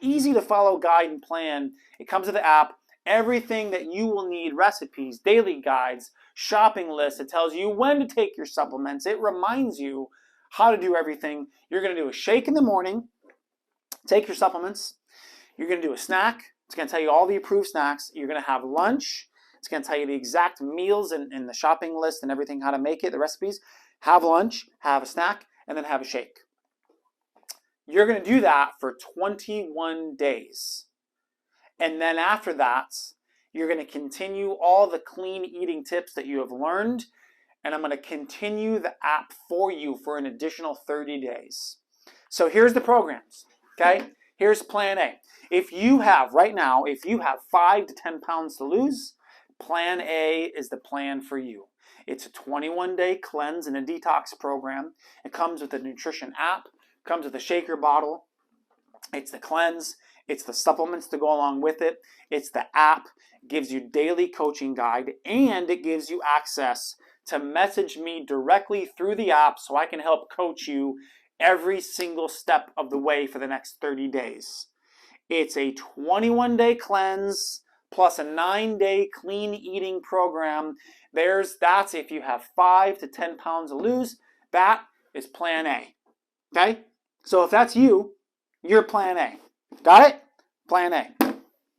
easy to follow guide and plan. It comes with the app. Everything that you will need, recipes, daily guides, shopping lists. It tells you when to take your supplements. It reminds you how to do everything. You're going to do a shake in the morning, take your supplements. You're going to do a snack. It's going to tell you all the approved snacks. You're going to have lunch. It's going to tell you the exact meals and the shopping list and everything, how to make it, the recipes. Have lunch, have a snack, and then have a shake. You're going to do that for 21 days. And then after that, you're going to continue all the clean eating tips that you have learned, and I'm going to continue the app for you for an additional 30 days. So here's the programs, okay? Here's plan A. If you have, right now, if you have 5 to 10 pounds to lose, plan A is the plan for you. It's a 21-day cleanse and a detox program. It comes with a nutrition app, comes with a shaker bottle. It's the cleanse, it's the supplements to go along with it, it's the app, it gives you daily coaching guide, and it gives you access to message me directly through the app so I can help coach you every single step of the way for the next 30 days. It's a 21-day cleanse plus a 9-day clean eating program. That's if you have 5 to 10 pounds to lose. That is plan A. Okay? So if that's you, you're plan A. Got it? Plan A.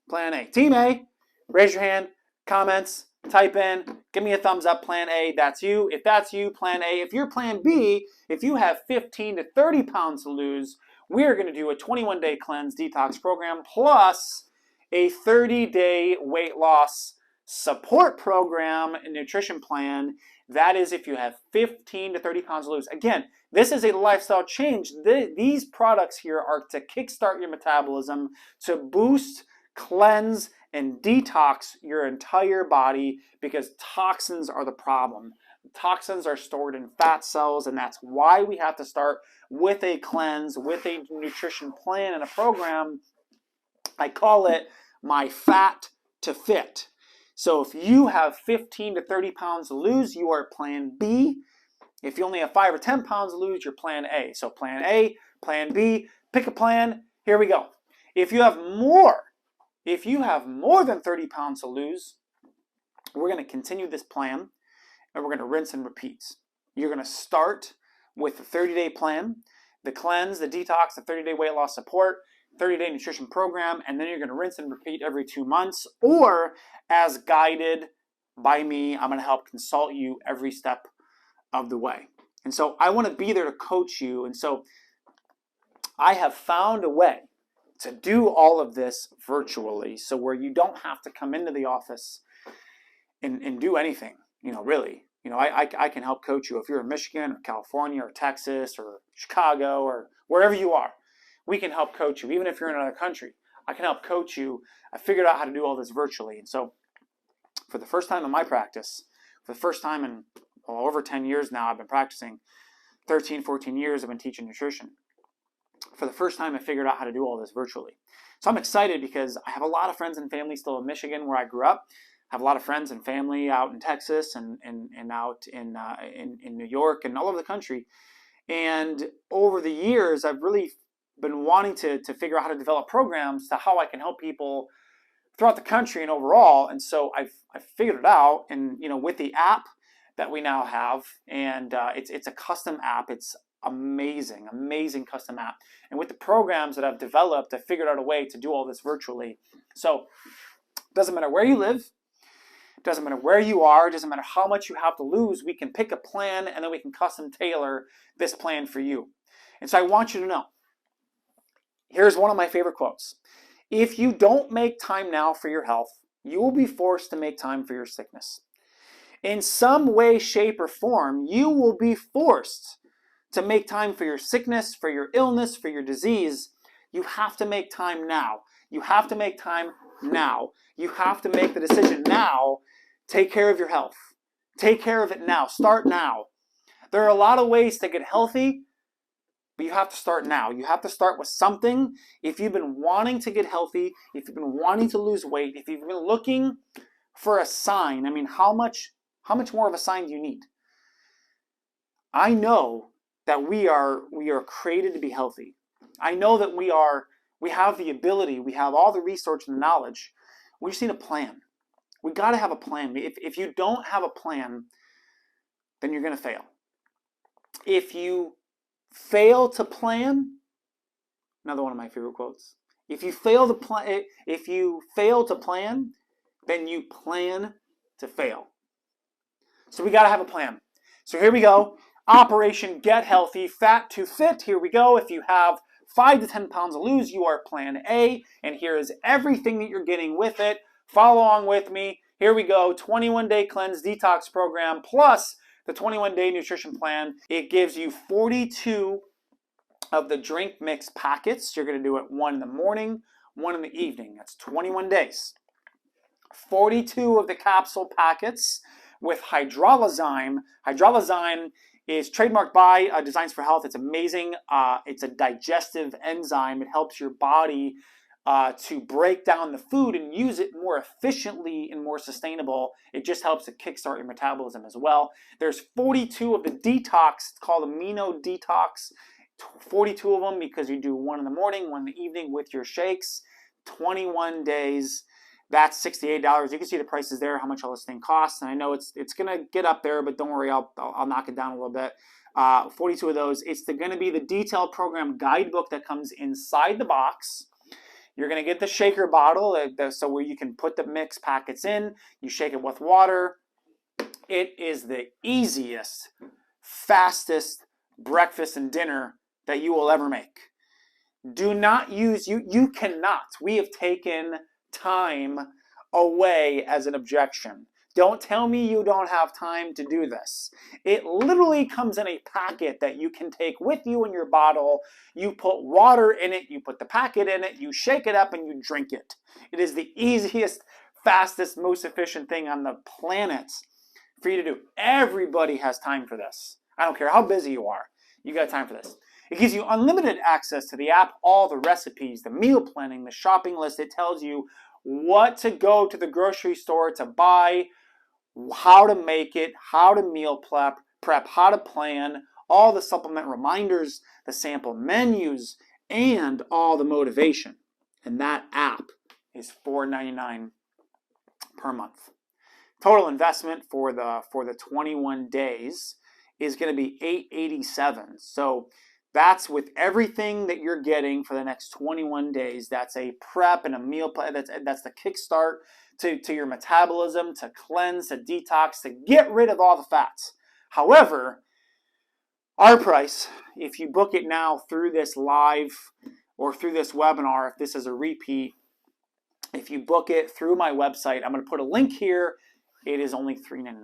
Plan A. Team A, raise your hand, comments, type in, give me a thumbs up, plan A, that's you. If that's you, plan A. If you're plan B, if you have 15 to 30 pounds to lose, we are going to do a 21-day cleanse detox program plus a 30-day weight loss support program and nutrition plan. That is if you have 15 to 30 pounds to lose. Again, this is a lifestyle change. These products here are to kickstart your metabolism, to boost, cleanse, and detox your entire body because toxins are the problem. Toxins are stored in fat cells, and that's why we have to start with a cleanse, with a nutrition plan and a program. I call it my fat to fit. So if you have 15 to 30 pounds to lose, you are plan B. If you only have 5 or 10 pounds to lose, you're plan A. So plan A, plan B, pick a plan. Here we go. If you have more than 30 pounds to lose, we're going to continue this plan and we're going to rinse and repeat. You're going to start with the 30-day plan, the cleanse, the detox, the 30-day weight loss support, 30-day nutrition program, and then you're going to rinse and repeat every 2 months, or as guided by me, I'm going to help consult you every step of the way. And so I want to be there to coach you. And so I have found a way to do all of this virtually, so where you don't have to come into the office and do anything, really. I can help coach you if you're in Michigan or California or Texas or Chicago or wherever you are. We can help coach you. Even if you're in another country, I can help coach you. I figured out how to do all this virtually. And so for the first time in my practice, for the first time in over 10 years now, I've been practicing, 13, 14 years I've been teaching nutrition. For the first time, I figured out how to do all this virtually. So I'm excited because I have a lot of friends and family still in Michigan where I grew up. I have a lot of friends and family out in Texas and out in New York and all over the country. And over the years, I've really been wanting to figure out how to develop programs to how I can help people throughout the country and overall. And so I've figured it out. And with the app that we now have, and it's a custom app. It's amazing custom app. And with the programs that I've developed, I figured out a way to do all this virtually. So it doesn't matter where you live, it doesn't matter where you are, it doesn't matter how much you have to lose, we can pick a plan and then we can custom tailor this plan for you. And so I want you to know, here's one of my favorite quotes. If you don't make time now for your health, you will be forced to make time for your sickness. In some way, shape, or form, you will be forced to make time for your sickness, for your illness, for your disease. You have to make time now. You have to make time now. You have to make the decision now. Take care of your health. Take care of it now. Start now. There are a lot of ways to get healthy, but you have to start now. You have to start with something. If you've been wanting to get healthy, if you've been wanting to lose weight, if you've been looking for a sign, how much more of a sign do you need? I know that we are created to be healthy. I know that we have the ability, we have all the research and the knowledge. We just need a plan. We got to have a plan. If you don't have a plan, then you're going to fail. If you fail to plan, another one of my favorite quotes. If you fail to plan, then you plan to fail. So we got to have a plan. So here we go. Operation Get Healthy, Fat to Fit. Here we go. If you have 5 to 10 pounds to lose, you are plan A. And here is everything that you're getting with it. Follow along with me. Here we go. 21-day cleanse detox program plus the 21-day nutrition plan. It gives you 42 of the drink mix packets. You're going to do it one in the morning, one in the evening. That's 21 days. 42 of the capsule packets with hydrolyzyme. Hydrolyzyme is trademarked by Designs for Health. It's amazing. It's a digestive enzyme. It helps your body to break down the food and use it more efficiently and more sustainable. It just helps to kickstart your metabolism as well. There's 42 of the detox. It's called Amino Detox. 42 of them because you do one in the morning, one in the evening with your shakes. 21 days. That's $68. You can see the prices there, how much all this thing costs. And I know it's going to get up there, but don't worry, I'll knock it down a little bit. 42 of those. It's going to be the detailed program guidebook that comes inside the box. You're going to get the shaker bottle, so where you can put the mix packets in. You shake it with water. It is the easiest, fastest breakfast and dinner that you will ever make. Do not use, you cannot. We have taken time away as an objection. Don't tell me you don't have time to do this. It literally comes in a packet that you can take with you in your bottle. You put water in it, you put the packet in it, you shake it up and you drink it. It is the easiest, fastest, most efficient thing on the planet for you to do. Everybody has time for this. I don't care how busy you are. You got time for this. It gives you unlimited access to the app, all the recipes, the meal planning, the shopping list. It tells you what to go to the grocery store to buy, how to make it, how to meal prep, how to plan, all the supplement reminders, the sample menus, and all the motivation. And that app is $4.99 per month. Total investment for the 21 days is going to be $887. So that's with everything that you're getting for the next 21 days. That's a prep and a meal plan. That's the kickstart to your metabolism, to cleanse, to detox, to get rid of all the fats. However, our price, if you book it now through this live or through this webinar, if this is a repeat, if you book it through my website, I'm going to put a link here. It is only $3.99.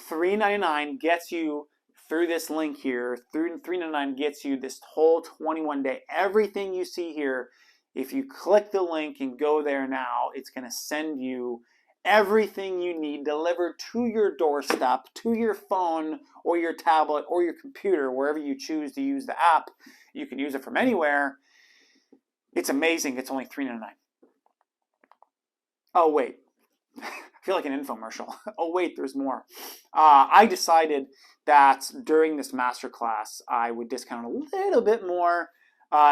$3.99 gets you through this link here. Through $3.99 gets you this whole 21 day. Everything you see here, if you click the link and go there now, it's going to send you everything you need delivered to your doorstep, to your phone or your tablet or your computer, wherever you choose to use the app. You can use it from anywhere. It's amazing. It's only $3.99. Oh, wait. I feel like an infomercial. Oh, wait, there's more. I decided that during this masterclass, I would discount a little bit more.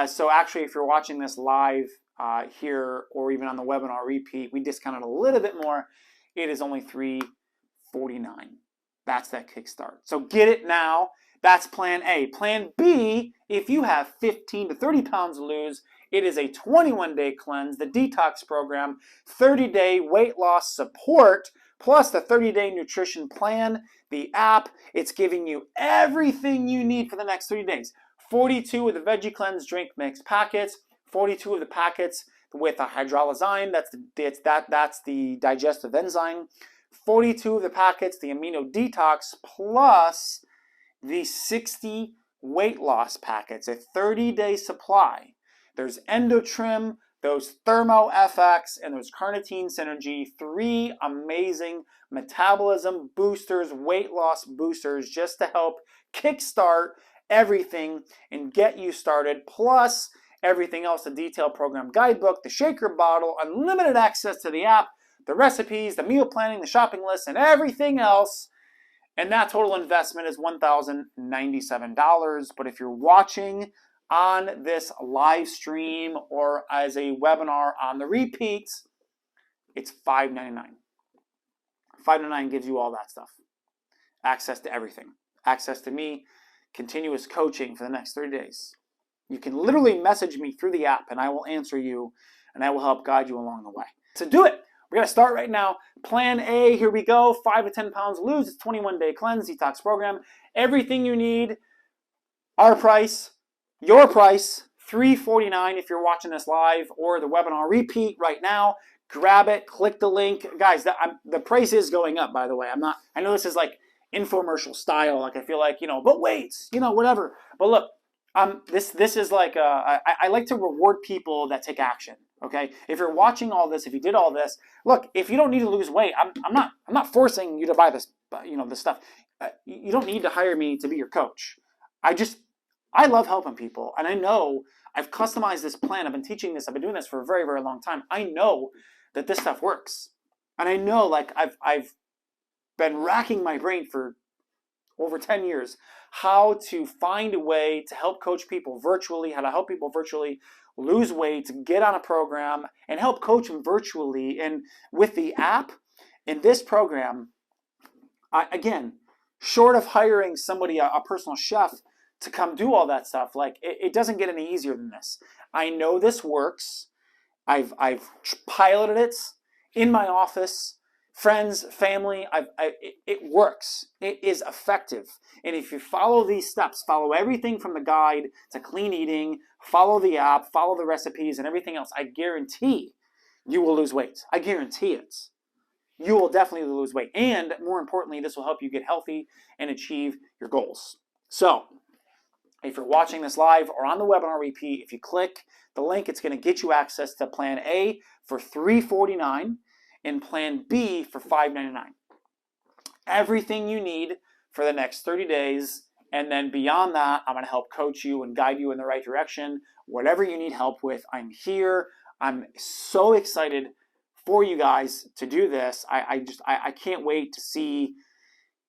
So actually, if you're watching this live here or even on the webinar repeat, we discounted a little bit more. It is only $3.49. That's that kickstart. So get it now. That's plan A. Plan B, if you have 15 to 30 pounds to lose, it is a 21-day cleanse, the detox program, 30-day weight loss support, plus the 30-day nutrition plan, the app. It's giving you everything you need for the next 30 days. 42 of the Veggie Cleanse drink mix packets, 42 of the packets with a hydrolyzyme, that's the digestive enzyme, 42 of the packets, the Amino Detox, plus the 60 weight loss packets, a 30-day supply. There's EndoTrim, those Thermo FX, and there's Carnitine Synergy, 3 amazing metabolism boosters, weight loss boosters, just to help kickstart everything and get you started, plus everything else, the detailed program guidebook, the shaker bottle, unlimited access to the app, the recipes, the meal planning, the shopping list, and everything else. And that total investment is $1,097. But if you're watching on this live stream or as a webinar on the repeats, it's $5.99. $5.99 gives you all that stuff. Access to everything. Access to me, continuous coaching for the next 30 days. You can literally message me through the app and I will answer you and I will help guide you along the way. So do it. We're going to start right now. Plan A, here we go. 5 to 10 pounds lose. It's 21-day cleanse detox program. Everything you need. Our price, your price, $3.49 if you're watching this live or the webinar repeat right now. Grab it, click the link. Guys, the price is going up, by the way. I know this is like infomercial style. Like I feel like, but weights, whatever. But look, this is like I like to reward people that take action. Okay, if you're watching all this, if you did all this, look, if you don't need to lose weight, I'm not forcing you to buy this, this stuff. You don't need to hire me to be your coach. I love helping people, and I know I've customized this plan. I've been teaching this. I've been doing this for a very, very long time. I know that this stuff works, and I know like I've been racking my brain for over 10 years how to find a way to help coach people virtually, how to help people virtually lose weight, get on a program, and help coach them virtually. And with the app in this program, again, short of hiring somebody, a personal chef, to come do all that stuff, like it doesn't get any easier than this. I know this works. I've piloted it in my office. Friends, family, it works. It is effective. And if you follow these steps, follow everything from the guide to clean eating, follow the app, follow the recipes and everything else, I guarantee you will lose weight. I guarantee it. You will definitely lose weight. And more importantly, this will help you get healthy and achieve your goals. So if you're watching this live or on the webinar repeat, if you click the link, it's going to get you access to Plan A for $349. and Plan B for $599. Everything you need for the next 30 days. And then beyond that, I'm going to help coach you and guide you in the right direction. Whatever you need help with, I'm here. I'm so excited for you guys to do this. I can't wait to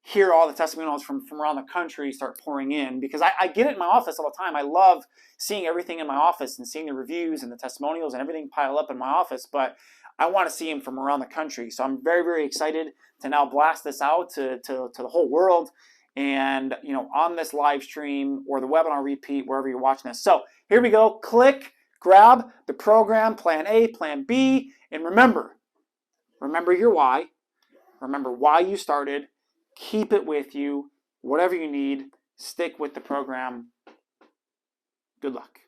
hear all the testimonials from around the country start pouring in, because I get it in my office all the time. I love seeing everything in my office and seeing the reviews and the testimonials and everything pile up in my office. But I want to see them from around the country. So I'm very, very excited to now blast this out to the whole world and, on this live stream or the webinar repeat, wherever you're watching this. So here we go. Click, grab the program, Plan A, Plan B, and remember your why. Remember why you started. Keep it with you. Whatever you need, stick with the program. Good luck.